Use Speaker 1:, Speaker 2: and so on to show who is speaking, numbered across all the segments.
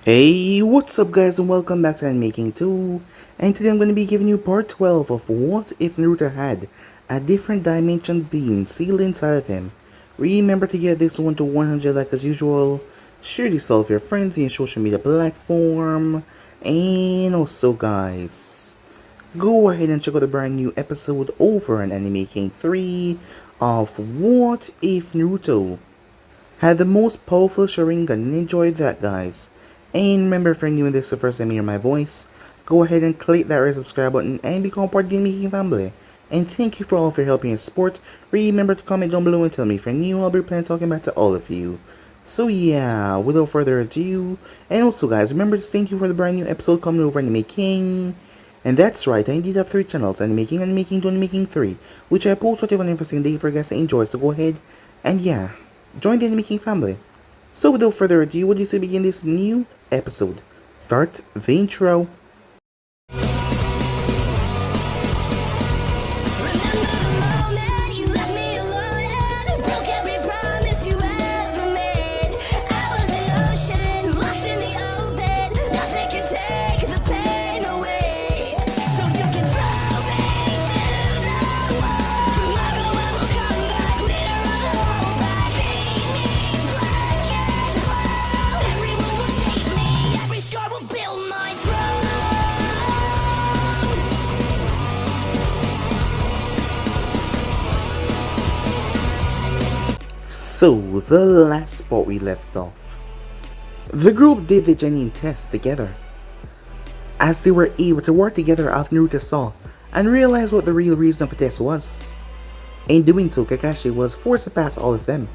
Speaker 1: Hey, what's up guys and welcome back to Making 2, and today I'm going to be giving you part 12 of What If Naruto Had a Different Dimension Being Sealed Inside of Him. Remember to get this one to 100 like as usual, share this all with your friends in your social media platform, and also guys, go ahead and check out the brand new episode over on Anime King 3 of What If Naruto had the most powerful Sharingan, and enjoy that guys. And remember, if you're new and this is the first time you hear my voice, go ahead and click that red subscribe button and become part of the Making family. And thank you for all of your help and support. Remember to comment down below and tell me if you're new. I'll be planning talking back to all of you. So yeah, without further ado, and also guys, remember to thank you for the brand new episode coming over in the making. And that's right, I indeed have 3 channels, and making 2 and making 3, which I post whatever every single day for you guys to enjoy. So go ahead and yeah, join the making family. So without further ado, what do you say begin this new episode? Start the intro. So, the last spot we left off. The group did the genuine test together. As they were able to work together after Naruto saw and realized what the real reason of the test was. In doing so, Kakashi was forced to pass all of them.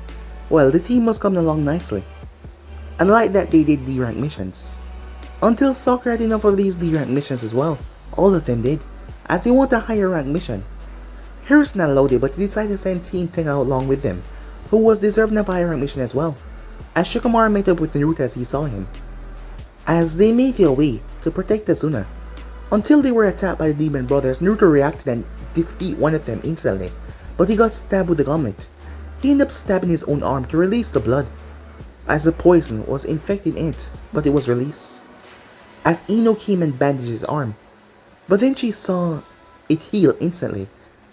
Speaker 1: Well, the team was coming along nicely. And like that, they did D-rank missions. Until Sakura had enough of these D-rank missions as well. All of them did, as they want a higher rank mission. Harris not allowed it, but he decided to send Team 10 out along with them, who was deserving of a higher rank mission as well, as Shikamaru met up with Naruto as he saw him. As they made their way to protect Azuna, until they were attacked by the Demon Brothers, Naruto reacted and defeated one of them instantly, but he got stabbed with a gauntlet. He ended up stabbing his own arm to release the blood, as the poison was infecting it, but it was released. As Ino came and bandaged his arm, but then she saw it heal instantly,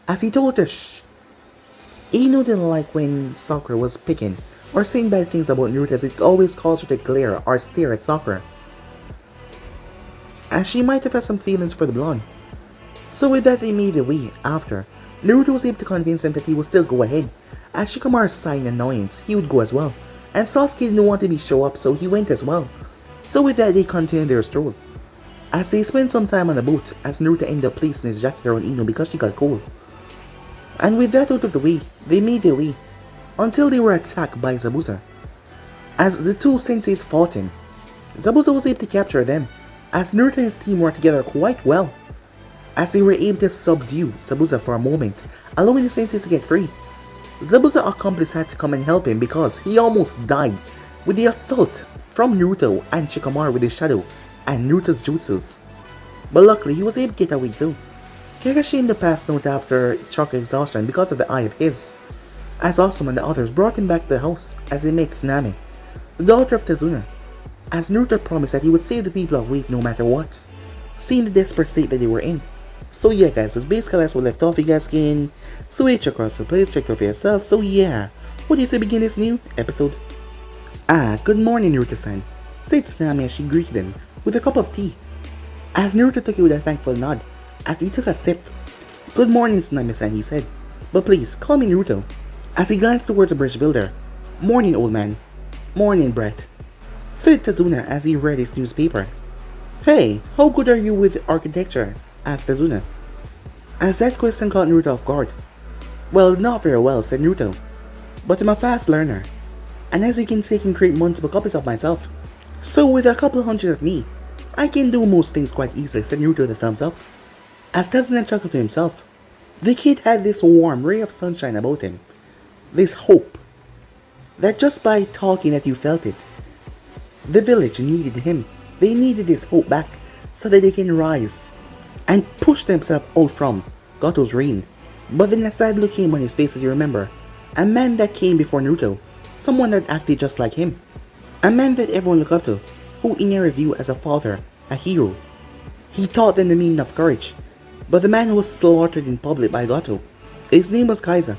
Speaker 1: as he told her shh. Ino didn't like when Sakura was picking or saying bad things about Naruto, as it always caused her to glare or stare at Sakura, as she might have had some feelings for the blonde. So with that, they made their way after. Naruto was able to convince them that he would still go ahead, as Shikamaru sighed in annoyance, he would go as well, and Sasuke didn't want to be show up, so he went as well. So with that, they continued their stroll, as they spent some time on the boat, as Naruto ended up placing his jacket around Ino because she got cold. And with that out of the way, they made their way, until they were attacked by Zabuza. As the two senseis fought him, Zabuza was able to capture them, as Naruto and his team worked together quite well, as they were able to subdue Zabuza for a moment, allowing the senseis to get free. Zabuza's accomplice had to come and help him because he almost died with the assault from Naruto and Shikamaru with his shadow and Naruto's jutsus. But luckily, he was able to get away through. Kakashi in the past note after chakra exhaustion because of the eye of his, as Asuma and the others brought him back to the house as they met Tsunami, the daughter of Tazuna, as Naruto promised that he would save the people of Wave no matter what, seeing the desperate state that they were in. So yeah guys, that's basically that's what left off. You guys can switch across the place, check it out for yourself. So yeah, what do you say begin this new episode? Good morning Naruto-san, said Tsunami as she greeted him with a cup of tea, as Naruto took it with a thankful nod. As he took a sip. Good morning, Tsunami-san, he said. But please, call me Naruto. As he glanced towards the bridge builder. Morning, old man. Morning, Brett, said Tazuna as he read his newspaper. Hey, how good are you with architecture? Asked Tazuna, as that question caught Naruto off guard. Well, not very well, said Naruto. But I'm a fast learner. And as you can see, I can create multiple copies of myself. So with a couple hundred of me, I can do most things quite easily, said Naruto with a thumbs up. As Tazuna chuckled to himself, the kid had this warm ray of sunshine about him, this hope, that just by talking that you felt it. The village needed him, they needed this hope back, so that they can rise, and push themselves out from Goto's reign. But then a sad look came on his face as you remember, a man that came before Naruto, someone that acted just like him, a man that everyone looked up to, who Ine viewed as a father, a hero. He taught them the meaning of courage, but the man who was slaughtered in public by Gato, his name was Kaiza.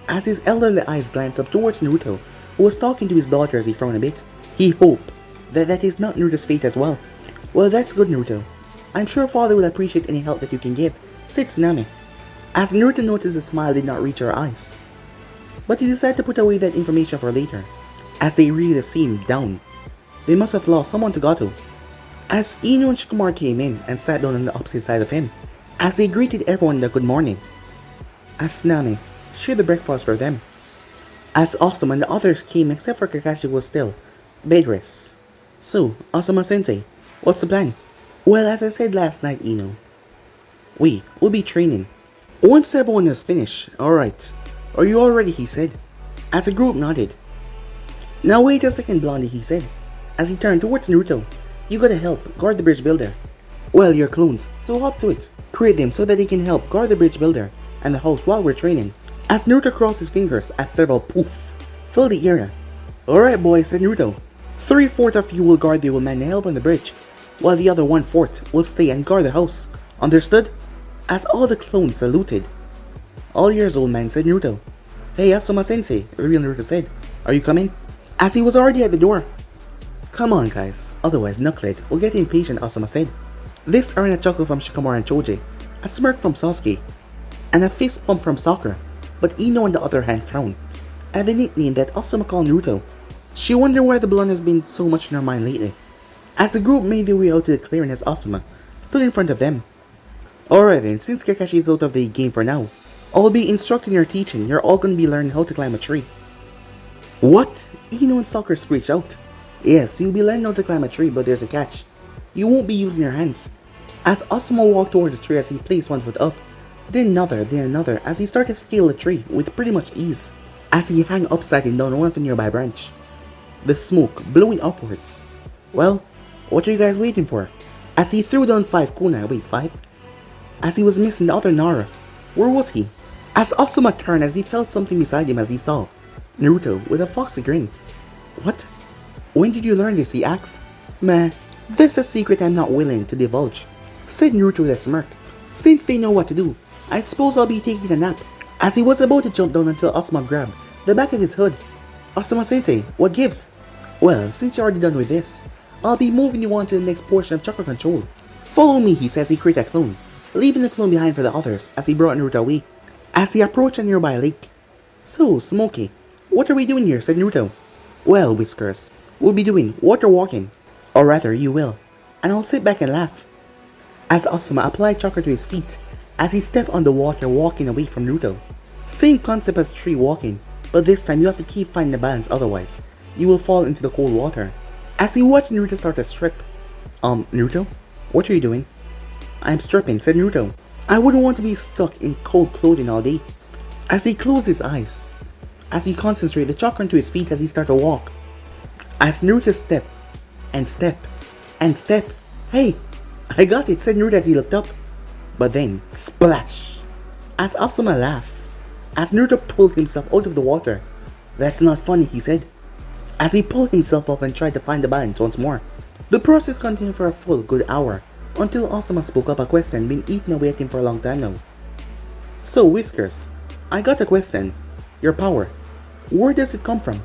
Speaker 1: As his elderly eyes glanced up towards Naruto, who was talking to his daughter as he frowned a bit, he hoped that is not Naruto's fate as well. Well, that's good, Naruto. I'm sure father will appreciate any help that you can give, said Tsunami. As Naruto noticed the smile did not reach her eyes. But he decided to put away that information for later, as they really seemed down. They must have lost someone to Gato. As Ino and Shikamaru came in and sat down on the opposite side of him, as they greeted everyone with a good morning. As Tsunami shared the breakfast for them. As Asuma and the others came except for Kakashi was still bedrest. So, Asuma-sensei, what's the plan? Well, as I said last night, Ino, we'll be training. Once everyone is finished, alright. Are you all ready, he said, as the group nodded. Now wait a second, Blondie, he said, as he turned towards Naruto. You gotta help guard the bridge builder. Well, you're clones, so hop to it. Create them so that they can help guard the bridge builder and the house while we're training. As Naruto crossed his fingers as several poof filled the area. Alright boys, said Naruto. 3/4 of you will guard the old man and help on the bridge, while the other 1/4 will stay and guard the house. Understood? As all the clones saluted. All yours, old man, said Naruto. Hey, Asuma-sensei, the real Naruto said. Are you coming? As he was already at the door. Come on, guys, otherwise Knucklehead will get impatient, Asuma said. This earned a chuckle from Shikamaru and Choji, a smirk from Sasuke, and a fist pump from Sakura, but Ino on the other hand frowned at the nickname that Asuma called Naruto. She wondered why the blonde has been so much in her mind lately. As the group made their way out to the clearing as Asuma stood in front of them. Alright then, since Kakashi is out of the game for now, I'll be instructing your teaching. You're all gonna be learning how to climb a tree. What? Ino and Sakura screeched out. Yes, you'll be learning how to climb a tree, but there's a catch. You won't be using your hands. As Asuma walked towards the tree as he placed one foot up, then another as he started to scale the tree with pretty much ease, as he hung upside down on one of the nearby branch. The smoke blowing upwards. Well, what are you guys waiting for? As he threw down 5 kunai, wait, 5? As he was missing the other Nara. Where was he? As Asuma turned as he felt something beside him as he saw Naruto with a foxy grin. What? When did you learn this, he asked. Meh, there's a secret I'm not willing to divulge, said Naruto with a smirk. Since they know what to do, I suppose I'll be taking a nap. As he was about to jump down until Asuma grabbed the back of his hood. Asuma-sensei, what gives? Well, since you're already done with this, I'll be moving you on to the next portion of chakra control. Follow me, he says he created a clone, leaving the clone behind for the others as he brought Naruto away. As he approached a nearby lake. So, Smokey, what are we doing here, said Naruto. Well, Whiskers, we'll be doing water walking. Or rather, you will. And I'll sit back and laugh. As Asuma applied chakra to his feet, as he stepped on the water walking away from Naruto. Same concept as tree walking, but this time you have to keep finding the balance, otherwise you will fall into the cold water. As he watched Naruto start to strip. Naruto? What are you doing? I'm stripping, said Naruto. I wouldn't want to be stuck in cold clothing all day. As he closed his eyes, as he concentrated the chakra into his feet as he started to walk. As Naruto stepped, and stepped, and stepped. Hey, I got it, said Naruto as he looked up. But then, splash! As Asuma laughed, as Naruto pulled himself out of the water. That's not funny, he said, as he pulled himself up and tried to find the balance once more. The process continued for a full good hour, until Asuma spoke up a question been eating away at him for a long time now. So, Whiskers, I got a question. Your power, where does it come from?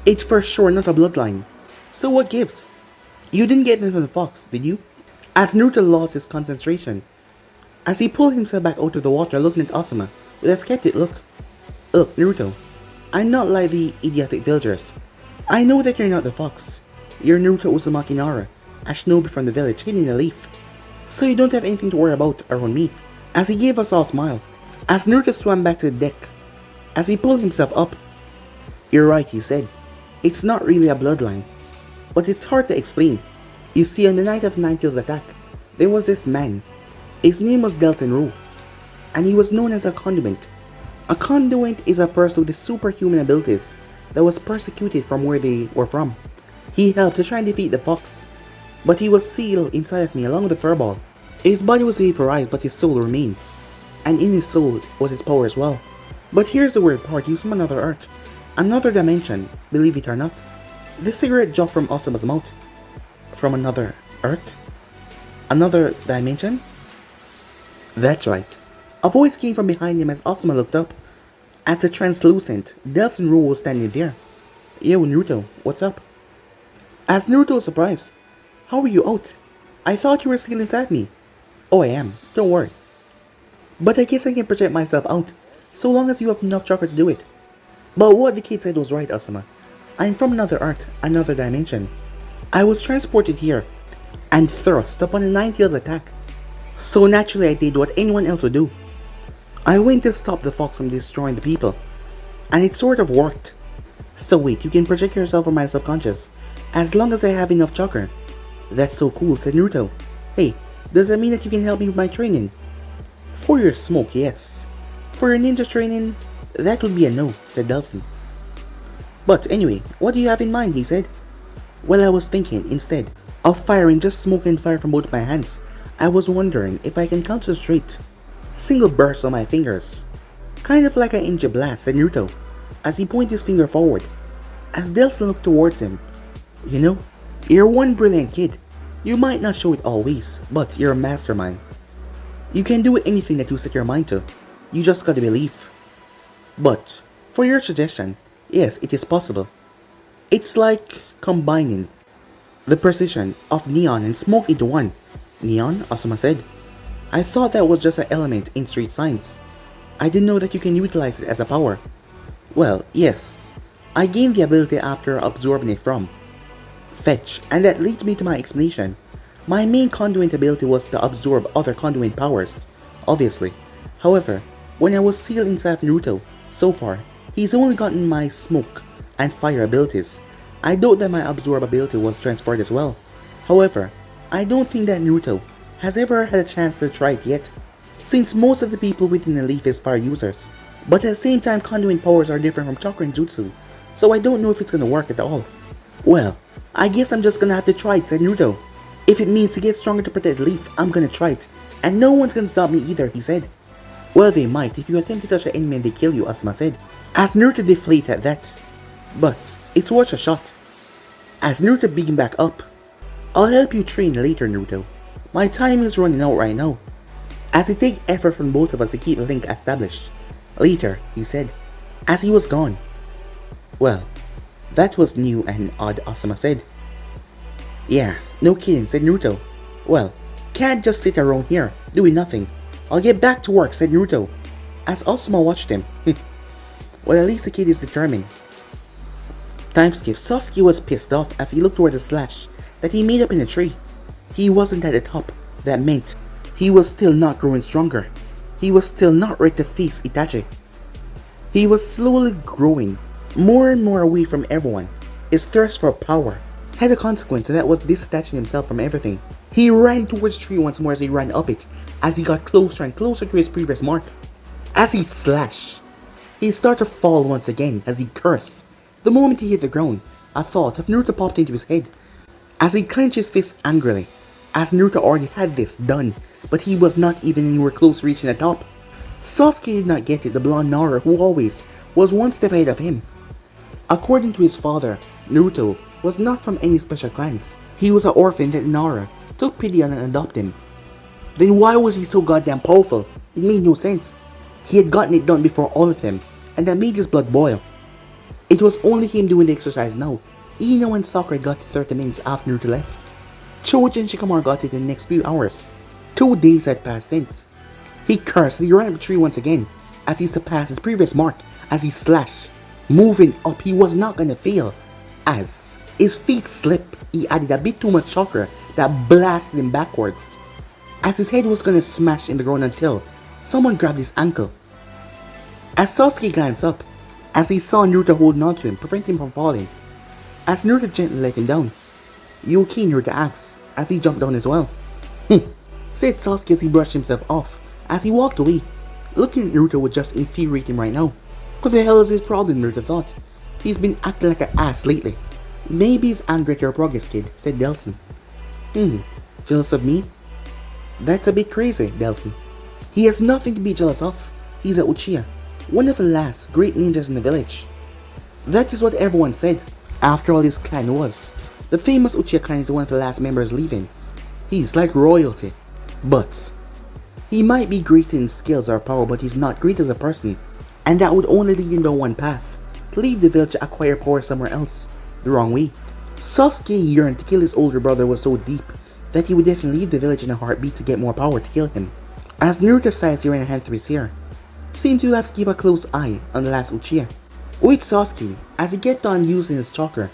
Speaker 1: It's for sure not a bloodline. So what gives? You didn't get it from the fox, did you? As Naruto lost his concentration, as he pulled himself back out of the water looking at Asuma with a skeptic look. Look, Naruto, I'm not like the idiotic villagers. I know that you're not the fox. You're Naruto Uzumaki Nara, a shinobi from the village hidden in a leaf. So you don't have anything to worry about around me. As he gave us all a smile, as Naruto swam back to the deck, as he pulled himself up. You're right, he said. It's not really a bloodline, but it's hard to explain. You see, on the night of Ninetales' attack, there was this man. His name was Delsin Rowe, and he was known as a conduit. A conduit is a person with superhuman abilities that was persecuted from where they were from. He helped to try and defeat the fox, but he was sealed inside of me along with the furball. His body was vaporized, but his soul remained, and in his soul was his power as well. But here's the weird part, used from another earth, another dimension, believe it or not. The cigarette dropped from Asuma's mouth. from another Earth? Another dimension? That's right. A voice came from behind him as Asuma looked up. As the translucent, Delsin Rowe was standing there. Yo, Naruto, what's up? As Naruto was surprised. How are you out? I thought you were still inside me. Oh, I am. Don't worry. But I guess I can project myself out, so long as you have enough chakra to do it. But what the kid said was right, Asuma. I'm from another Earth, another dimension. I was transported here, and thrust upon a 9 Tails attack. So naturally I did what anyone else would do. I went to stop the fox from destroying the people, and it sort of worked. So wait, you can project yourself from my subconscious, as long as I have enough chakra. That's so cool, said Naruto. Hey, does that mean that you can help me with my training? For your smoke, yes. For your ninja training, that would be a no, said Delsin. But anyway, what do you have in mind, he said. Well, I was thinking, instead of firing just smoke and fire from both my hands, I was wondering if I can concentrate single bursts on my fingers. Kind of like a ninja blast, said Naruto, as he pointed his finger forward. As Delsin looked towards him, you know, you're one brilliant kid. You might not show it always, but you're a mastermind. You can do anything that you set your mind to. You just gotta believe. But, for your suggestion, yes, it is possible. It's like combining the precision of neon and smoke into one. Neon, Asuma said. I thought that was just an element in street signs. I didn't know that you can utilize it as a power. Well, yes. I gained the ability after absorbing it from Fetch, and that leads me to my explanation. My main conduit ability was to absorb other conduit powers, obviously. However, when I was sealed inside Naruto, so far, he's only gotten my smoke and fire abilities. I doubt that my absorb ability was transferred as well. However, I don't think that Naruto has ever had a chance to try it yet, since most of the people within the leaf is fire users. But at the same time, conduit powers are different from chakra and jutsu, so I don't know if it's gonna work at all. Well, I guess I'm just gonna have to try it, said Naruto. If it means to get stronger to protect the leaf, I'm gonna try it, and no one's gonna stop me either, he said. Well, they might if you attempt to touch an enemy and they kill you, Asuma said, as Naruto deflated at that. But it's worth a shot. As Naruto beamed back up, I'll help you train later, Naruto. My time is running out right now. As it takes effort from both of us to keep the link established. Later, he said, as he was gone. Well, that was new and odd, Asuma said. Yeah, no kidding, said Naruto. Well, can't just sit around here, doing nothing. I'll get back to work, said Naruto, as Asuma watched him. Well, at least the kid is determined. Time skip. Sasuke was pissed off as he looked toward the slash that he made up in a tree. He wasn't at the top. That meant he was still not growing stronger. He was still not ready to face Itachi. He was slowly growing more and more away from everyone. His thirst for power had a consequence, and that was disattaching himself from everything. He ran towards the tree once more as he ran up it, as he got closer and closer to his previous mark. As he slashed, he started to fall once again as he cursed. The moment he hit the ground, a thought of Naruto popped into his head, as he clenched his fist angrily, as Naruto already had this done, but he was not even anywhere close to reaching the top. Sasuke did not get it, the blonde Nara, who always was one step ahead of him. According to his father, Naruto was not from any special clans. He was an orphan that Nara took pity on and adopted him. Then why was he so goddamn powerful? It made no sense. He had gotten it done before all of them, and that made his blood boil. It was only him doing the exercise now. Ino and Sakura got it 30 minutes after Naruto left. Choji and Shikamaru got it in the next few hours. 2 days had passed since. He cursed, he ran up the tree once again, as he surpassed his previous mark, as he slashed. Moving up, he was not gonna fail. As his feet slipped, he added a bit too much chakra that blasted him backwards. As his head was gonna smash in the ground until someone grabbed his ankle. As Sasuke glanced up, as he saw Naruto holding on to him, preventing him from falling. As Naruto gently let him down. You okay, Naruto asked, as he jumped down as well. Said Sasuke as he brushed himself off, as he walked away. Looking at Naruto would just infuriate him right now. What the hell is his problem, Naruto thought. He's been acting like an ass lately. Maybe he's angry at your progress, kid, said Delsin. Jealous of me? That's a bit crazy, Delsin. He has nothing to be jealous of. He's a Uchiha, one of the last great ninjas in the village. That is what everyone said. After all, his clan was The famous Uchiha clan is one of the last members leaving. He's like royalty. But he might be great in skills or power, but he's not great as a person. And that would only lead him down one path. To leave the village to acquire power somewhere else. The wrong way. Sasuke yearned to kill his older brother was so deep that he would definitely leave the village in a heartbeat to get more power to kill him. As Naruto sighs, he ran a hand through his hair. Seems to have to keep a close eye on the last Uchiha. With Sasuke, as he kept on using his chakra,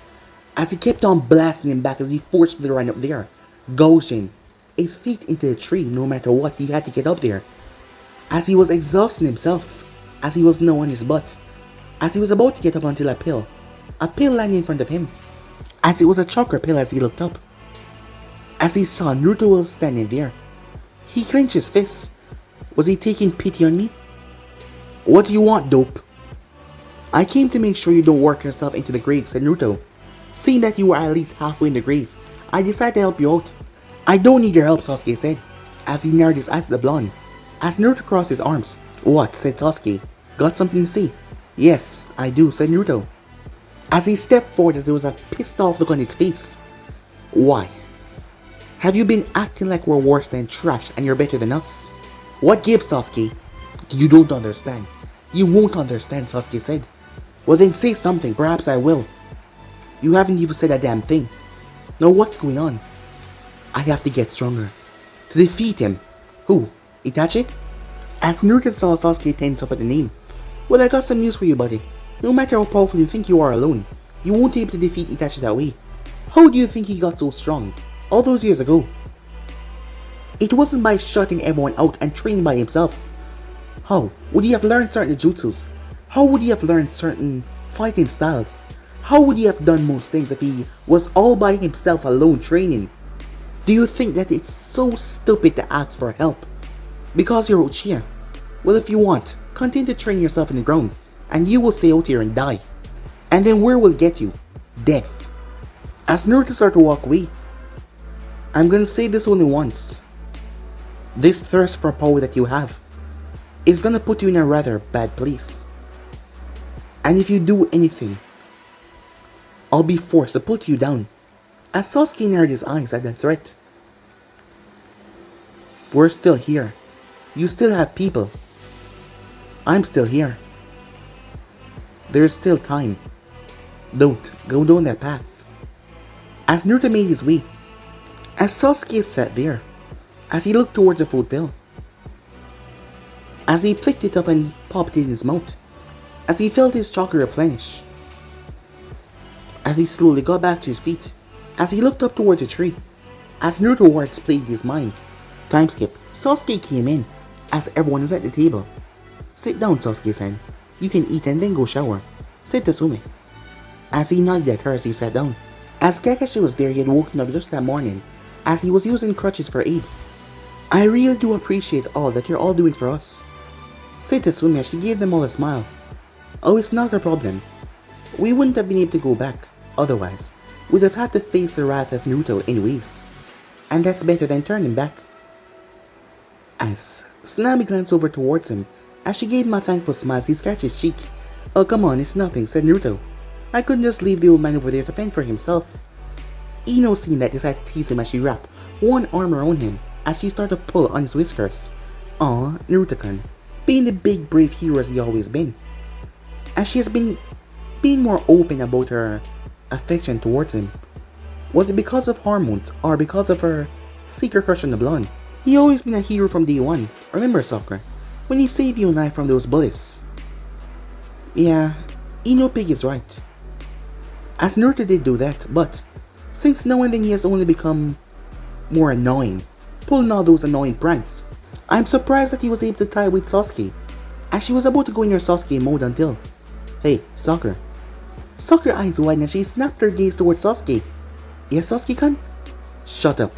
Speaker 1: as he kept on blasting him back as he forcefully ran up there, gouging his feet into the tree no matter what, he had to get up there. As he was exhausting himself, as he was now on his butt, as he was about to get up until a pill landed in front of him, as it was a chakra pill. As he looked up, as he saw Naruto was standing there, he clenched his fists. Was he taking pity on me? What do you want, dope? I came to make sure you don't work yourself into the grave, said Naruto. Seeing that you were at least halfway in the grave, I decided to help you out. I don't need your help, Sasuke said, as he narrowed his eyes at the blonde. As Naruto crossed his arms. What? Said Sasuke. Got something to say? Yes, I do, said Naruto. As he stepped forward, as there was a pissed off look on his face. Why? Have you been acting like we're worse than trash and you're better than us? What gives, Sasuke? You don't understand. You won't understand, Sasuke said. Well then say something, perhaps I will. You haven't even said a damn thing. Now what's going on? I have to get stronger. To defeat him. Who? Itachi? As Naruto saw Sasuke tense up at the name. Well, I got some news for you, buddy. No matter how powerful you think you are alone, you won't be able to defeat Itachi that way. How do you think he got so strong all those years ago? It wasn't by shutting everyone out and training by himself. How would he have learned certain jutsus? How would he have learned certain fighting styles? How would he have done most things if he was all by himself alone training? Do you think that it's so stupid to ask for help? Because you're Uchiha? Well, if you want, continue to train yourself in the ground, and you will stay out here and die. And then where will get you? Death. As Naruto started to walk away, I'm gonna say this only once. This thirst for power that you have is gonna put you in a rather bad place. And if you do anything, I'll be forced to put you down. As Sasuke narrowed his eyes at the threat. We're still here. You still have people. I'm still here. There's still time. Don't go down that path. As Naruto made his way, as Sasuke sat there, as he looked towards the food pill, as he picked it up and popped it in his mouth, as he felt his chakra replenish, as he slowly got back to his feet, as he looked up towards the tree, as Naruto words played in his mind. Time skip. Sasuke came in, as everyone is at the table. Sit down, Sasuke-san. You can eat and then go shower. Said Tasumi. As he nodded at her as he sat down. As Kakashi was there, he had woken up just that morning, as he was using crutches for aid. I really do appreciate all that you're all doing for us, said Tasumi as she gave them all a smile. Oh, it's not a problem. We wouldn't have been able to go back, otherwise we'd have had to face the wrath of Naruto anyways. And that's better than turning back. As Tsunami glanced over towards him, as she gave him a thankful smile as he scratched his cheek. Oh, come on, it's nothing, said Naruto. I couldn't just leave the old man over there to fend for himself. Ino, seeing that, decided to tease him as she wrapped one arm around him as she started to pull on his whiskers. Aw, Naruto-kun, being the big brave hero as he always been. As she has been being more open about her affection towards him. Was it because of hormones or because of her secret crush on the blonde? He always been a hero from day one. Remember, Sakura, when he saved you and I from those bullets? Yeah, Ino Pig is right. As Naruto did do that, but since now and then he has only become more annoying, pulling all those annoying pranks. I'm surprised that he was able to tie with Sasuke, as she was about to go in her Sasuke mode until... Hey, Sakura. Sakura eyes wide and she snapped her gaze towards Sasuke. Yes, Sasuke-kun? Shut up.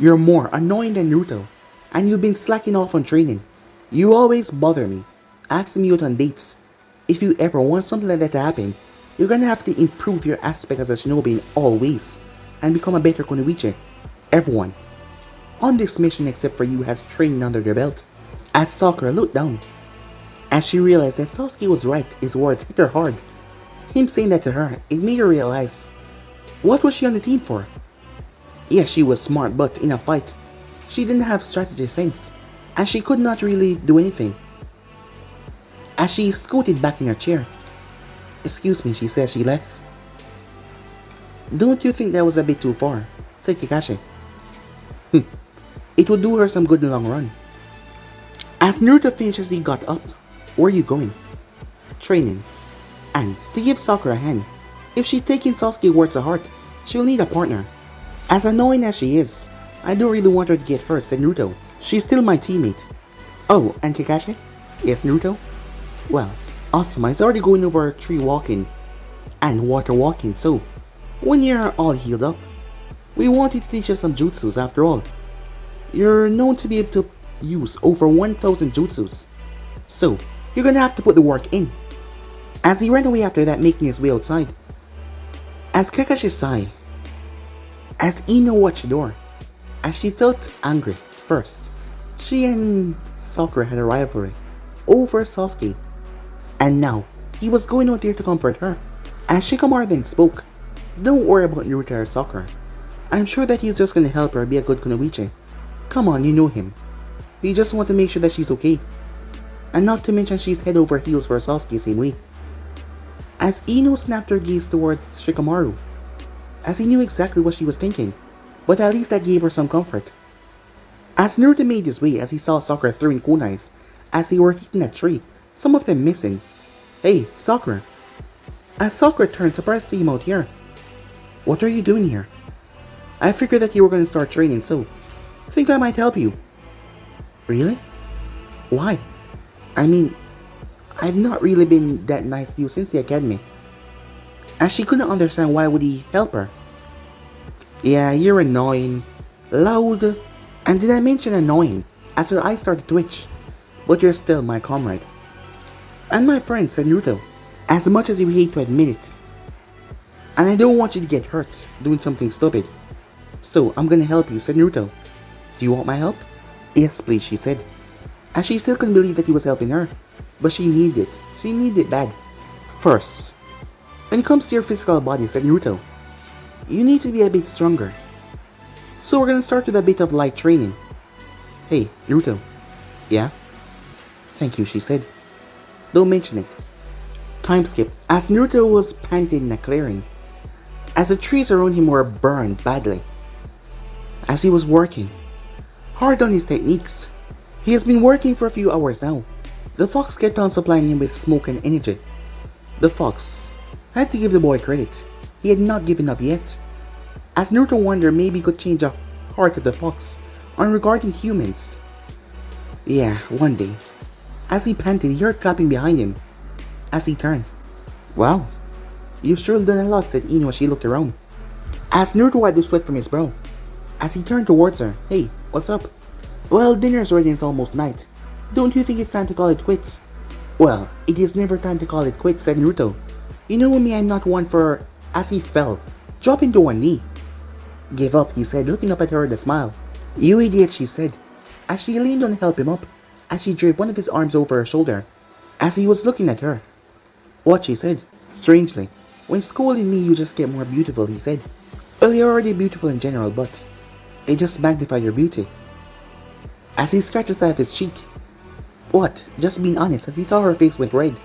Speaker 1: You're more annoying than Naruto, and you've been slacking off on training. You always bother me, asking me out on dates. If you ever want something like that to happen, you're gonna have to improve your aspect as a shinobi in all ways, and become a better kunoichi. Everyone on this mission except for you has training under their belt. As Sakura looked down, as she realized that Sasuke was right, his words hit her hard. Him saying that to her, it made her realize What was she on the team for? Yes, she was smart, but in a fight, she didn't have strategy sense, and she could not really do anything. As she scooted back in her chair. Excuse me, she said. She left. Don't you think that was a bit too far? Said Kakashi. It would do her some good in the long run. As Naruto finished as he got up. Where are you going? Training. And to give Sakura a hand, if she's taking Sasuke words to heart, she'll need a partner. As annoying as she is, I don't really want her to get hurt, said Naruto. She's still my teammate. Oh, and Kakashi? Yes, Naruto? Well, awesome. I was already going over tree walking and water walking, so when you're all healed up, we wanted to teach you some jutsus after all. You're known to be able to use over 1,000 jutsus, so you're gonna have to put the work in. As he ran away after that, making his way outside. As Kakashi sighed, as Ino watched the door, as she felt angry. First, she and Sakura had a rivalry over Sasuke, and now he was going out there to comfort her. As Shikamaru then spoke, don't worry about Naruto or Sakura. I'm sure that he's just gonna help her be a good kunoichi. Come on, you know him. We just want to make sure that she's okay. And not to mention she's head over heels for Sasuke same way. As Ino snapped her gaze towards Shikamaru, as he knew exactly what she was thinking, but at least that gave her some comfort. As Naruto made his way, as he saw Sakura throwing kunais, as they were hitting a tree, some of them missing. Hey, Sakura. As Sakura turned, surprised to see him out here. What are you doing here? I figured that you were going to start training, so think I might help you. Really? Why? I mean, I've not really been that nice to you since the academy. As she couldn't understand why would he help her. Yeah, you're annoying, loud, and did I mention annoying, as her eyes started to twitch. But you're still my comrade. And my friend, said Naruto, as much as you hate to admit it. And I don't want you to get hurt doing something stupid. So I'm gonna help you, said Naruto. Do you want my help? Yes, please, she said. As she still couldn't believe that he was helping her. But she needed it. She needed it bad. First, when it comes to your physical body, said Naruto, you need to be a bit stronger. So we're gonna start with a bit of light training. Hey, Naruto. Yeah? Thank you, she said. Don't mention it. Time skip. As Naruto was panting in a clearing, as the trees around him were burned badly. As he was working hard on his techniques. He has been working for a few hours now. The fox kept on supplying him with smoke and energy. The fox had to give the boy credit. He had not given up yet. As Naruto wondered maybe he could change the heart of the fox on regarding humans. Yeah, one day. As he panted, he heard clapping behind him. As he turned. Wow, you've sure done a lot, said Ino as she looked around. As Naruto wiped the sweat from his brow. As he turned towards her. Hey, what's up? Well, dinner's ready and it's almost night. Don't you think it's time to call it quits? Well, it is never time to call it quits, said Naruto. You know me, I'm not one for... As he fell, dropping to one knee. Give up, he said, looking up at her with a smile. You idiot, she said, as she leaned on to help him up, as she draped one of his arms over her shoulder, as he was looking at her. What, she said. Strangely, when scolding me you just get more beautiful, he said. Well, you're already beautiful in general, but it just magnified your beauty. As he scratched the side of his cheek. What? Just being honest, as he saw her face went red.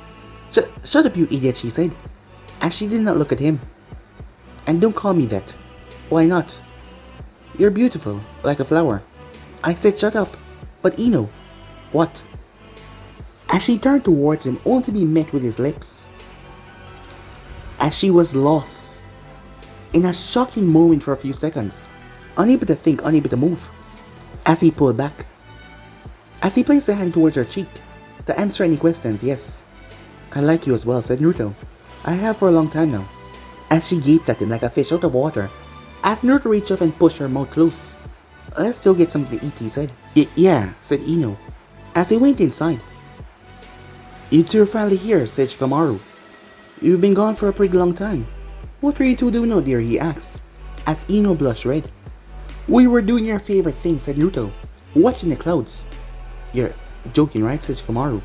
Speaker 1: Shut up, you idiot, she said, as she did not look at him. And don't call me that. Why not? You're beautiful, like a flower. I said shut up. But Ino. What? As she turned towards him, only to be met with his lips. As she was lost. In a shocking moment for a few seconds. Unable to think, unable to move. As he pulled back. As he placed a hand towards her cheek. To answer any questions, yes. I like you as well, said Naruto. I have for a long time now. As she gaped at him like a fish out of water. As Naruto reached up and pushed her mouth close. Let's go get something to eat, he said. Yeah, said Ino. As they went inside. You two are finally here, said Shikamaru. You've been gone for a pretty long time. What were you two doing out there, he asked. As Ino blushed red. We were doing your favorite thing, said Naruto. Watching the clouds. You're joking, right, said Shikamaru.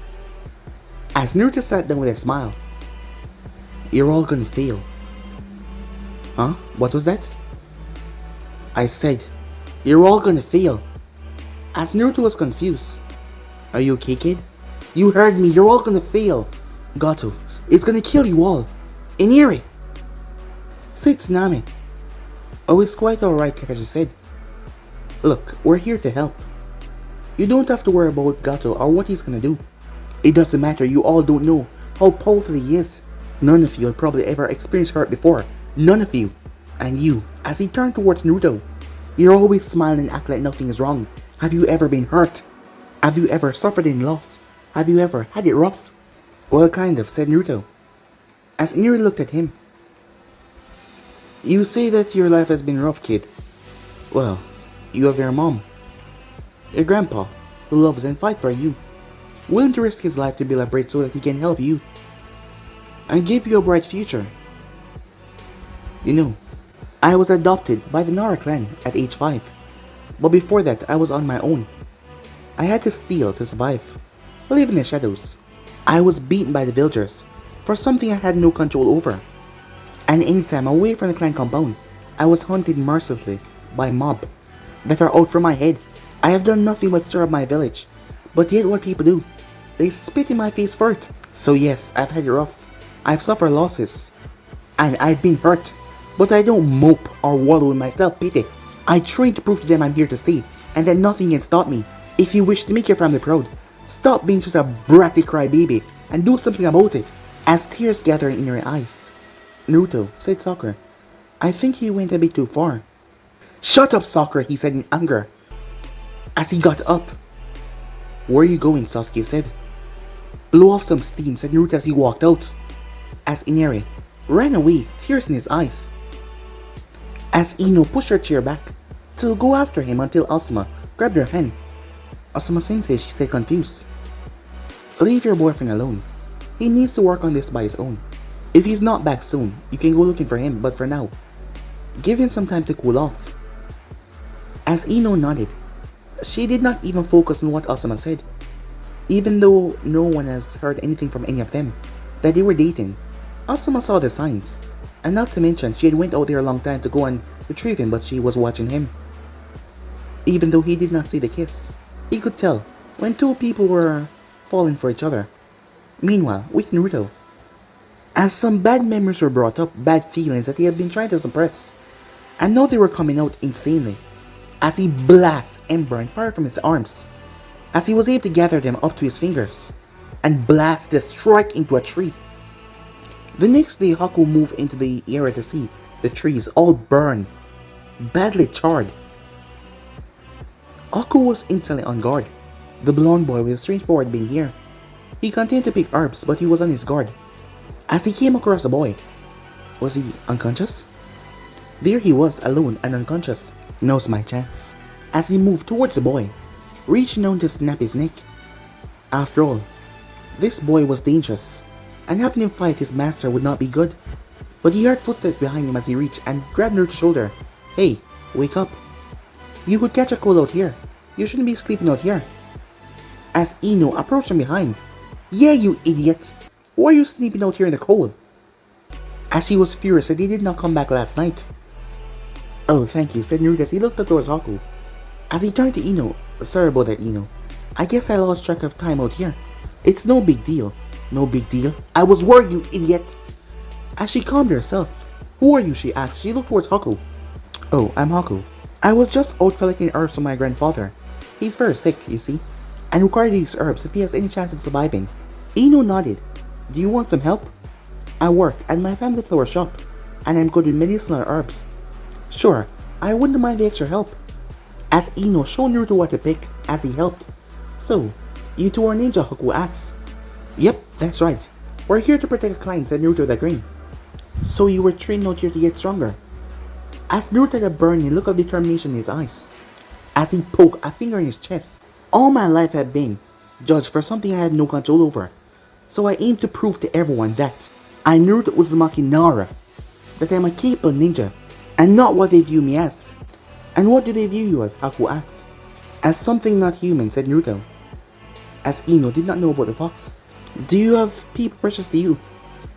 Speaker 1: As Naruto sat down with a smile. You're all gonna fail. Huh? What was that? I said, you're all gonna fail. As Naruto was confused. Are you okay, kid? You heard me, you're all gonna fail. Gato, it's gonna kill you all. Iniri! Said Tsunami. Oh, it's quite alright, Kakashi said. Look, we're here to help. You don't have to worry about Gato or what he's gonna do. It doesn't matter, you all don't know how powerful he is. None of you have probably ever experienced hurt before. None of you. And you, as he turned towards Naruto, you're always smiling and act like nothing is wrong. Have you ever been hurt? Have you ever suffered any loss? Have you ever had it rough? Well, kind of, said Naruto. As Iniri looked at him. You say that your life has been rough, kid. Well, you have your mom. Your grandpa, who loves and fights for you. Willing to risk his life to build a bridge so that he can help you. And give you a bright future. You know, I was adopted by the Nara clan at age 5. But before that, I was on my own. I had to steal to survive. Live in the shadows. I was beaten by the villagers for something I had no control over. And anytime away from the clan compound, I was hunted mercilessly by mob that are out for my head. I have done nothing but serve my village. But yet what people do, they spit in my face for it. So yes, I've had it rough. I've suffered losses. And I've been hurt. But I don't mope or wallow in my self-pity. I train to prove to them I'm here to stay, and that nothing can stop me. If you wish to make your family proud, stop being just a bratty crybaby and do something about it. As tears gathered in her eyes, Naruto, said Sakura, I think he went a bit too far. Shut up, Sakura, he said in anger. As he got up. Where are you going, Sasuke said. Blow off some steam, said Naruto as he walked out. As Inari ran away, tears in his eyes. As Ino pushed her chair back to go after him until Asuma grabbed her hand. Asuma-sensei, she said confused. Leave your boyfriend alone. He needs to work on this by his own. If he's not back soon, you can go looking for him, but for now, give him some time to cool off. As Ino nodded, she did not even focus on what Asuma said. Even though no one has heard anything from any of them that they were dating, Asuma saw the signs. And not to mention, she had went out there a long time to go and retrieve him, but she was watching him. Even though he did not see the kiss, he could tell when two people were falling for each other. Meanwhile, with Naruto, as some bad memories were brought up, bad feelings that he had been trying to suppress, and now they were coming out insanely, as he blasts ember and fire from his arms, as he was able to gather them up to his fingers, and blast the strike into a tree. The next day, Haku moved into the area to see the trees all burned, badly charred. Haku was instantly on guard. The blonde boy with a strange power had been here. He continued to pick herbs, but he was on his guard. As he came across the boy, was he unconscious? There he was, alone and unconscious. Now's my chance. As he moved towards the boy, reaching down to snap his neck. After all, this boy was dangerous, and having him fight his master would not be good. But he heard footsteps behind him as he reached and grabbed Naruto's shoulder. Hey, wake up. You could catch a cold out here. You shouldn't be sleeping out here. As Ino approached from behind. Yeah, you idiot. Why are you sleeping out here in the cold? As he was furious that he did not come back last night. Oh, thank you, said Naruto as he looked up towards Haku. As he turned to Ino. Sorry about that, Ino. I guess I lost track of time out here. It's no big deal. No big deal. I was worried, you idiot. As she calmed herself. Who are you, she asked. She looked towards Haku. Oh, I'm Haku. I was just out collecting herbs from my grandfather. He's very sick, you see, and required these herbs if he has any chance of surviving. Ino nodded. Do you want some help? I work at my family flower shop, and I'm good with medicinal herbs. Sure, I wouldn't mind the extra help. As Ino showed Naruto what to pick, as he helped. So, you two are ninja, Haku asked. Yep, that's right. We're here to protect a client, said Naruto with a grin. So you were trained out here to get stronger. As Naruto had a burning look of determination in his eyes, as he poked a finger in his chest. All my life had been judged for something I had no control over, so I aimed to prove to everyone that I Naruto Uzumaki Nara, that I'm a capable ninja, and not what they view me as. And what do they view you as, Haku asked. As something not human, said Naruto. As Ino did not know about the fox. Do you have people precious to you?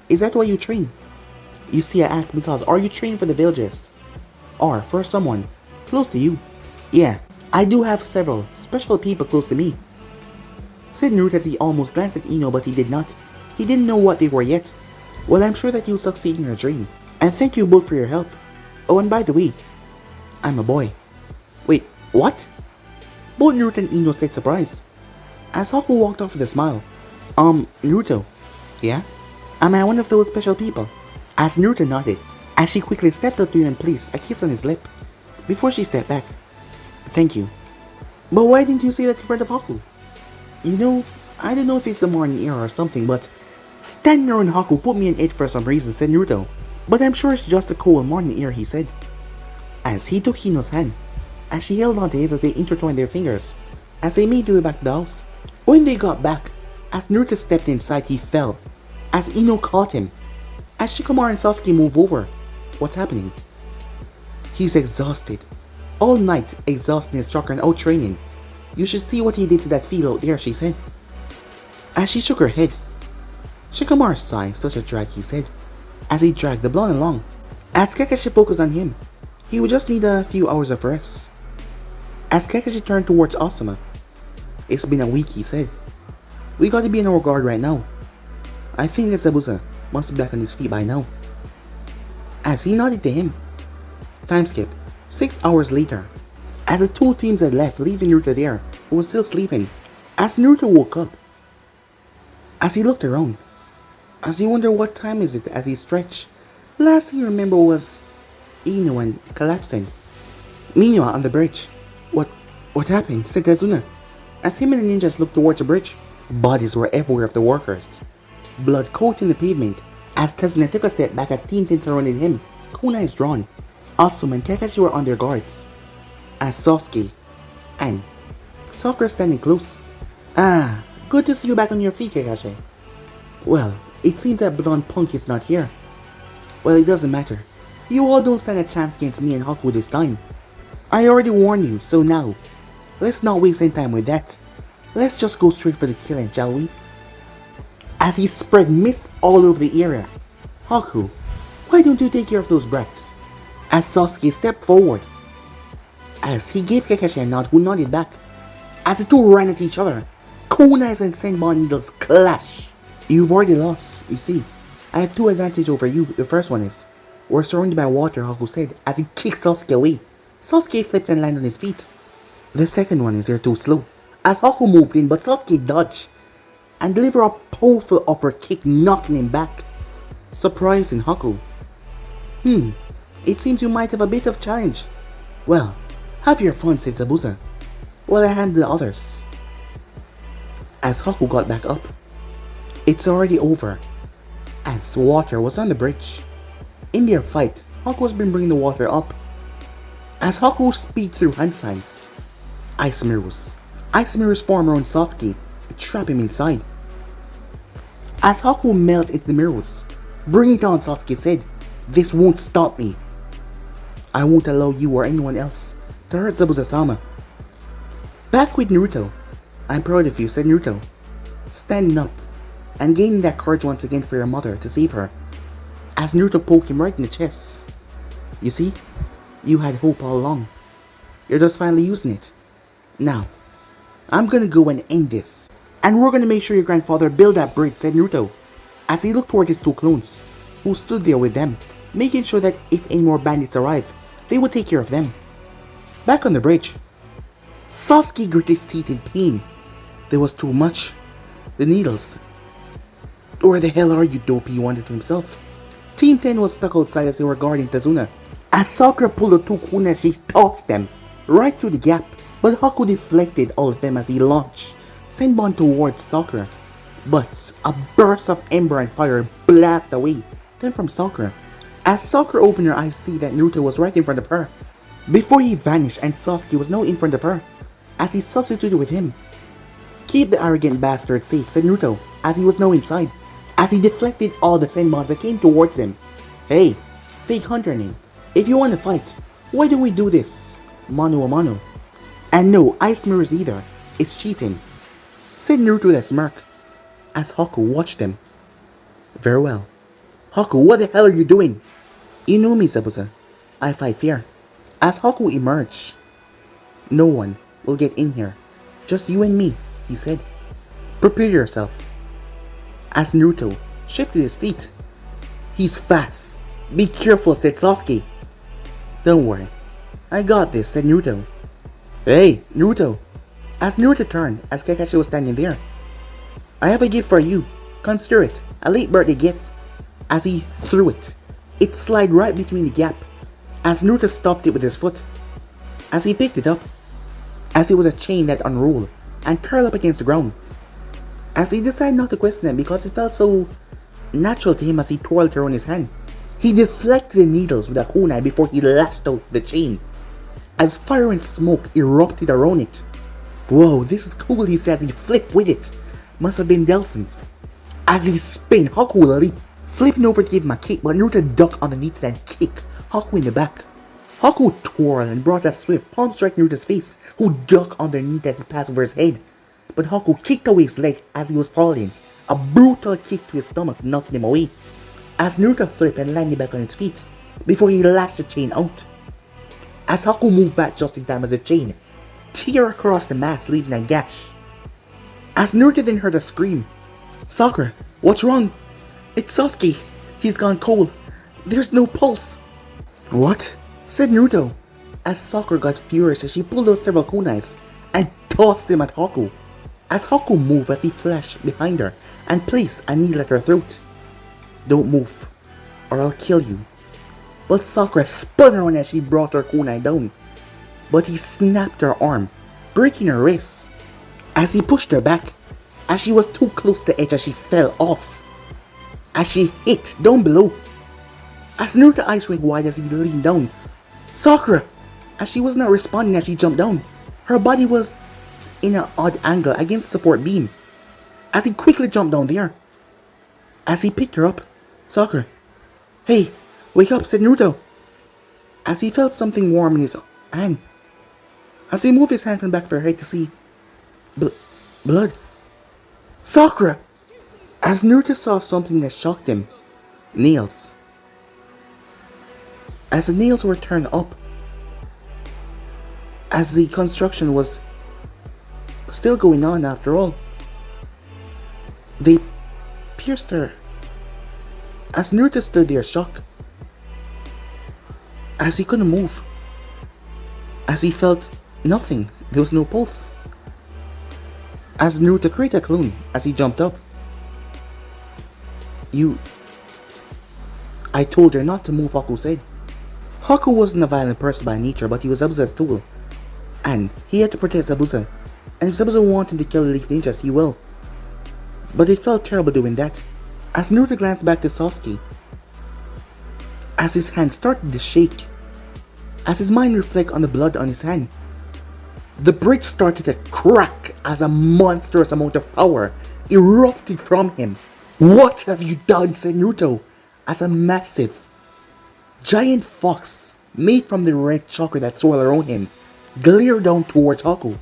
Speaker 1: Is that why you train? You see, I asked because are you training for the villagers? Or for someone close to you? Yeah, I do have several special people close to me, said Naruto as he almost glanced at Ino, but he did not. He didn't know what they were yet. Well, I'm sure that you'll succeed in your dream. And thank you both for your help. Oh, and by the way, I'm a boy. Wait, what? Both Naruto and Ino said surprise. As Haku walked off with a smile. Naruto. Yeah? Am I one of those special people? As Naruto nodded, as she quickly stepped up to him and placed a kiss on his lip, before she stepped back. Thank you. But why didn't you say that in front of Haku? You know, I don't know if it's a morning air or something, but standing around Haku put me in it for some reason, said Naruto. But I'm sure it's just a cold morning air, he said. As he took Hino's hand, as she held onto his as they intertwined their fingers, as they made their way back to the house. When they got back, as Naruto stepped inside, he fell, as Ino caught him. As Shikamaru and Sasuke move over, what's happening? He's exhausted. All night, exhausting his chakra and out training. You should see what he did to that field out there, she said. As she shook her head, Shikamaru sighed, such a drag, he said, as he dragged the blonde along. As Kakashi focused on him, he would just need a few hours of rest. As Kakashi turned towards Asuma, it's been a week, he said. We gotta be in our guard right now. I think that Zabuza must be back on his feet by now. As he nodded to him. Time skip. 6 hours later. As the two teams had left, leaving Naruto there, who was still sleeping. As Naruto woke up. As he looked around. As he wondered what time is it as he stretched. Last thing he remembered was Ino and collapsing. Meanwhile on the bridge. What happened? Said Tazuna. As him and the ninjas looked towards the bridge, bodies were everywhere of the workers. Blood coating the pavement. As Tazuna took a step back as Team 10 surrounded him, kunais drawn. Asuma and Kakashi were on their guards. As Sasuke and Sakura standing close. Ah, good to see you back on your feet, Kakashi. Well, it seems that blonde punk is not here. Well, it doesn't matter. You all don't stand a chance against me and Haku this time. I already warned you, so now, let's not waste any time with that. Let's just go straight for the killing, shall we? As he spread mist all over the area. Haku, why don't you take care of those brats? As Sasuke stepped forward. As he gave Kakashi a nod, who nodded back. As the two ran at each other, kunais and senbon needles clash. You've already lost, you see. I have two advantages over you. The first one is, we're surrounded by water, Haku said, as he kicked Sasuke away. Sasuke flipped and landed on his feet. The second one is you're too slow. As Haku moved in, but Sasuke dodged and delivered a powerful upper kick, knocking him back. Surprising Haku. It seems you might have a bit of challenge. Well, have your fun, said Zabuza, while I handle the others. As Haku got back up, it's already over, as water was on the bridge. In their fight, Haku has been bringing the water up. As Haku speed through hand signs, Ice mirrors form around Sasuke, trap him inside. As Haku melted into the mirrors, bring it on, Sasuke said. This won't stop me. I won't allow you or anyone else to hurt Zabuza-sama. Back with Naruto. I'm proud of you, said Naruto, standing up and gaining that courage once again for your mother to save her. As Naruto poked him right in the chest. You see, you had hope all along. You're just finally using it. Now, I'm gonna go and end this. And we're gonna make sure your grandfather build that bridge, said Naruto, as he looked toward his two clones, who stood there with them, making sure that if any more bandits arrive, they would take care of them. Back on the bridge, Sasuke grit his teeth in pain. There was too much. The needles. Where the hell are you, dopey, he wondered to himself. Team 10 was stuck outside as they were guarding Tazuna. As Sakura pulled the two kunais, she tossed them right through the gap, but Haku deflected all of them as he launched senbon towards Sakura. But a burst of ember and fire blasted away them from Sakura. As Sakura opened her eyes to see that Naruto was right in front of her, before he vanished and Sasuke was now in front of her, as he substituted with him. Keep the arrogant bastard safe, said Naruto, as he was now inside, as he deflected all the senbons that came towards him. Hey, fake hunter name, if you want to fight, why don't we do this mano a mano? And no ice mirrors either, it's cheating, said Naruto with a smirk, as Haku watched them. Very well, Haku, what the hell are you doing? You know me, Zabuza. I fight fair. As Haku emerged, no one will get in here. Just you and me, he said. Prepare yourself. As Naruto shifted his feet. He's fast. Be careful, said Sasuke. Don't worry. I got this, said Naruto. Hey, Naruto. As Naruto turned, as Kakashi was standing there. I have a gift for you. Consider it a late birthday gift. As he threw it, it slid right between the gap. As Naruto stopped it with his foot. As he picked it up, as it was a chain that unrolled and curled up against the ground. As he decided not to question it because it felt so natural to him as he twirled it around his hand. He deflected the needles with a kunai before he lashed out the chain. As fire and smoke erupted around it. Whoa, this is cool, he says. He flipped with it. Must have been Delsin's. As he spun, Haku will leap, flipping over to give him a kick, but Naruto ducked underneath it and kicked Haku in the back. Haku twirled and brought a swift palm strike Naruto's face, who ducked underneath as he passed over his head. But Haku kicked away his leg as he was falling. A brutal kick to his stomach knocked him away. As Naruto flipped and landed back on his feet, before he lashed the chain out. As Haku moved back just in time as the chain tear across the mask, leaving a gash. As Naruto then heard a scream. Sakura, what's wrong? It's Sasuke. He's gone cold. There's no pulse. What? Said Naruto. As Sakura got furious as she pulled out several kunais and tossed them at Haku. As Haku moved as he flashed behind her and placed a needle at her throat. Don't move, or I'll kill you. But Sakura spun around as she brought her kunai down. But he snapped her arm, breaking her wrist. As he pushed her back, as she was too close to the edge as she fell off. As she hit down below. As Naruto's eyes went wide as he leaned down. Sakura! As she was not responding as she jumped down. Her body was in an odd angle against the support beam. As he quickly jumped down there. As he picked her up. Sakura. Hey, wake up, said Naruto. As he felt something warm in his hand. As he moved his hand from back of her head to see blood. Sakura! As Naruto saw something that shocked him. Nails. As the nails were turned up. As the construction was still going on after all. They pierced her. As Naruto stood there shocked. As he couldn't move. As he felt nothing. There was no pulse. As Naruto created a clone as he jumped up. I told her not to move, Haku said. Haku wasn't a violent person by nature, but he was Zabuza's tool. And he had to protect Zabuza. And if Zabuza wanted him to kill the Leaf Ninjas, he will. But it felt terrible doing that. As Naruto glanced back to Sasuke. As his hand started to shake. As his mind reflected on the blood on his hand. The bridge started to crack as a monstrous amount of power erupted from him. What have you done, said Naruto, as a massive, giant fox made from the red chakra that swirled around him glared down towards Haku.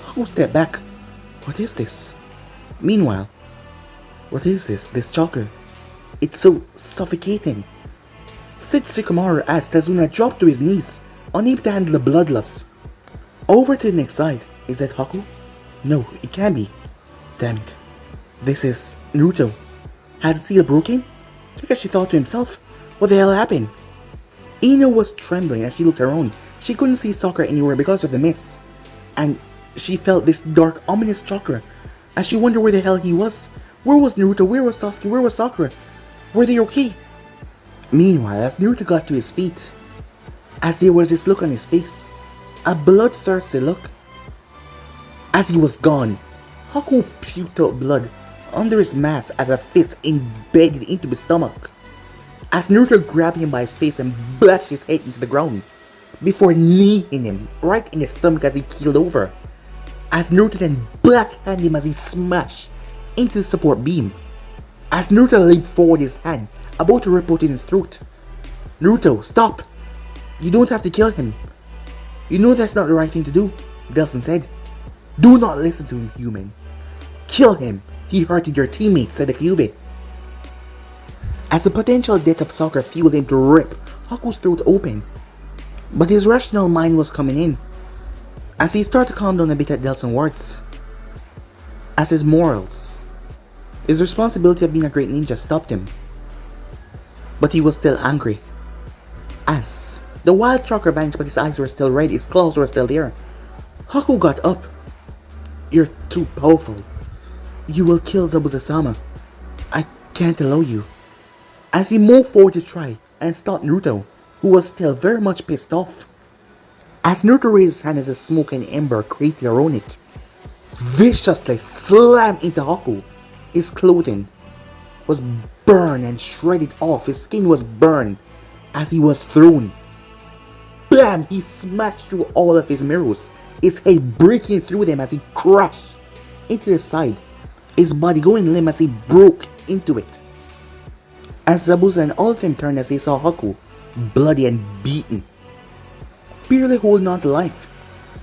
Speaker 1: Haku stepped back. What is this? Meanwhile, what is this chakra? It's so suffocating, said Shikamaru as Tazuna dropped to his knees, unable to handle the bloodlust. Over to the next side. Is that Haku? No, it can't be. Damn it. This is Naruto. Has the seal broken? Kakashi thought to himself. What the hell happened? Ino was trembling as she looked around. She couldn't see Sakura anywhere because of the mist. And she felt this dark, ominous chakra. As she wondered where the hell he was. Where was Naruto? Where was Sasuke? Where was Sakura? Were they okay? Meanwhile, as Naruto got to his feet, as there was this look on his face, a bloodthirsty look. As he was gone, Haku puked out blood under his mask as a fist embedded into his stomach. As Naruto grabbed him by his face and bashed his head into the ground, before kneeing him right in the stomach as he keeled over. As Naruto then backhanded him as he smashed into the support beam. As Naruto leaped forward his hand, about to rip out in his throat. Naruto, stop! You don't have to kill him. You know that's not the right thing to do, Delsin said. Do not listen to him, human. Kill him. He hurted your teammates, said the Kyuubi. as the potential death of Sakura fueled him to rip Haku's throat open. But his rational mind was coming in, as he started to calm down a bit at Delsin's words. As his morals, his responsibility of being a great ninja stopped him. But he was still angry. As the wild chakra vanished, but his eyes were still red, his claws were still there. Haku got up. "You're too powerful. You will kill Zabuza-sama. I can't allow you." As he moved forward to try and stop Naruto, who was still very much pissed off. As Naruto raised his hand as a smoke and ember created around it, viciously slammed into Haku. His clothing was burned and shredded off. His skin was burned as he was thrown. Bam! He smashed through all of his mirrors, his head breaking through them as he crashed into the side, his body going limp as he broke into it. As Zabuza and all of them turned as they saw Haku, bloody and beaten, barely holding on to life,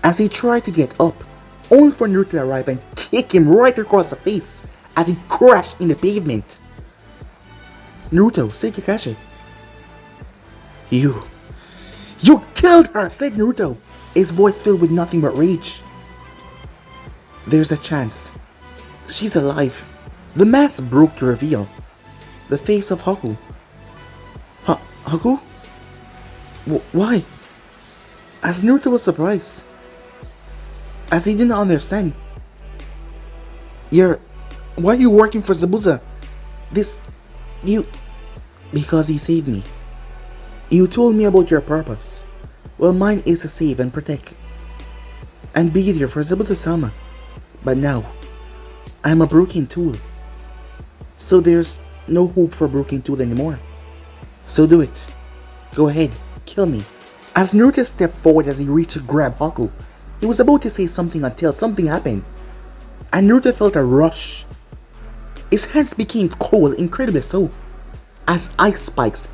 Speaker 1: as he tried to get up, only for Naruto to arrive and kick him right across the face as he crashed in the pavement. "Naruto," said Kakashi. You killed her," said Naruto, his voice filled with nothing but rage. "There's a chance. She's alive." The mask broke to reveal the face of Haku. Haku? Why? As Naruto was surprised, as he didn't understand. Why are you working for Zabuza? Because he saved me. You told me about your purpose. Well, mine is to save and protect and be there for Zabuza-sama. But now, I'm a broken tool. So there's no hope for broken tool anymore. So do it. Go ahead, kill me. As Naruto stepped forward as he reached to grab Haku, he was about to say something until something happened, and Naruto felt a rush. His hands became cold, incredibly so, as ice spikes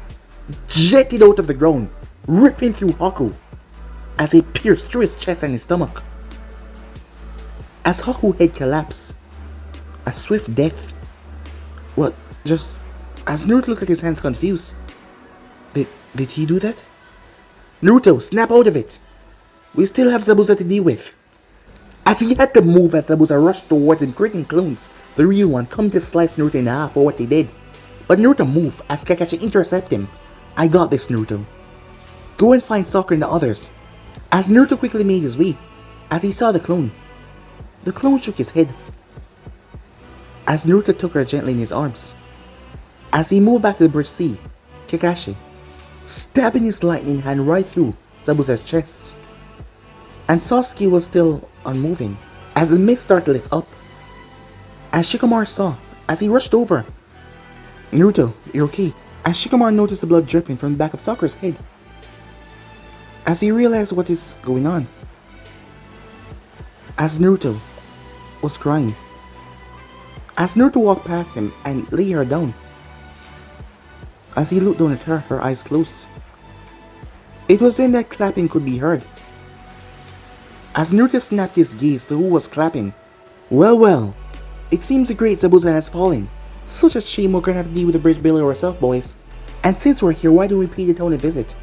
Speaker 1: jetted out of the ground, ripping through Haku as they pierced through his chest and his stomach. As Haku's head collapsed, a swift death. Well, just as Naruto looked at his hands confused. Did he do that? "Naruto, snap out of it! We still have Zabuza to deal with." As he had to move as Zabuza rushed towards him, creating clones, the real one come to slice Naruto in half for what they did. But Naruto moved as Kakashi intercepted him. "I got this, Naruto. Go and find Sakura and the others." As Naruto quickly made his way, as he saw the clone shook his head. As Naruto took her gently in his arms. As he moved back to the bridge C, Kakashi, stabbing his lightning hand right through Zabuza's chest. And Sasuke was still unmoving, as the mist started to lift up. As Shikamaru saw, as he rushed over. "Naruto, you're okay." As Shikamaru noticed the blood dripping from the back of Sakura's head. As he realized what is going on. As Naruto was crying. As Naruto walked past him and laid her down. As he looked down at her, her eyes closed. It was then that clapping could be heard. As Naruto snapped his gaze to who was clapping. Well, it seems the great Zabuza has fallen. Such a shame we're gonna have to deal with the bridge builder ourselves, boys. And since we're here, why don't we pay the town a visit?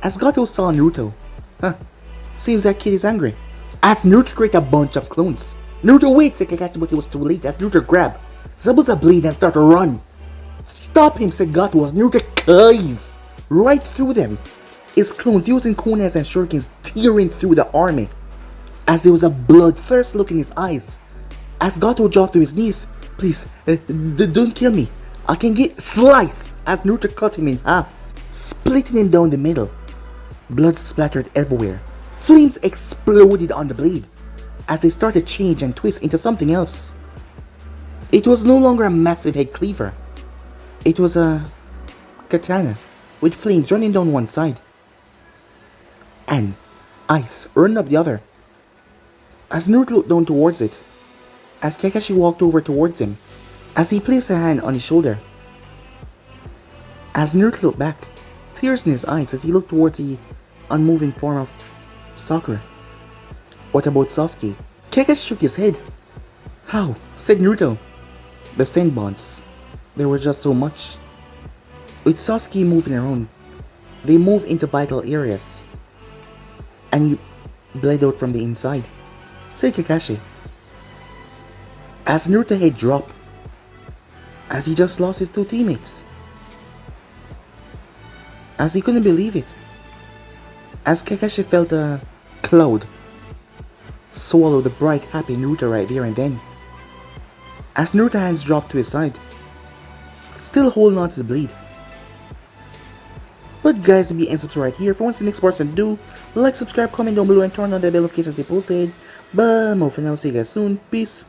Speaker 1: As Gato saw Naruto. Seems that kid is angry. As Naruto created a bunch of clones. "Naruto, wait," said Kakashi, but it was too late as Naruto grabbed Zabuza blade and started to run. "Stop him," said Gato as Naruto claved right through them. His clones using kunais and shurikens tearing through the army. As there was a bloodthirst look in his eyes. As Gato dropped to his knees. "Please, don't kill me. I can get sliced." As Naruto cut him in half, splitting him down the middle. Blood splattered everywhere. Flames exploded on the blade as they started to change and twist into something else. It was no longer a massive head cleaver. It was a katana with flames running down one side and ice running up the other. As Naruto looked down towards it, as Kakashi walked over towards him, as he placed a hand on his shoulder. As Naruto looked back, tears in his eyes as he looked towards the unmoving form of Sakura. "What about Sasuke?" Kakashi shook his head. "How?" said Naruto. "The Senbons. There were just so much." With Sasuke moving around, they move into vital areas, and he bled out from the inside. Said Kakashi. As Naruto's head dropped, as he just lost his two teammates. As he couldn't believe it. As Kakashi felt a cloud swallow the bright, happy Naruto right there and then. As Naruto's hands dropped to his side, still holding on to the bleed. But guys, to be and subscribe right here. If you want to see the next parts, and do like, subscribe, comment down below, and turn on the bell notifications they posted. But more for now, see you guys soon. Peace.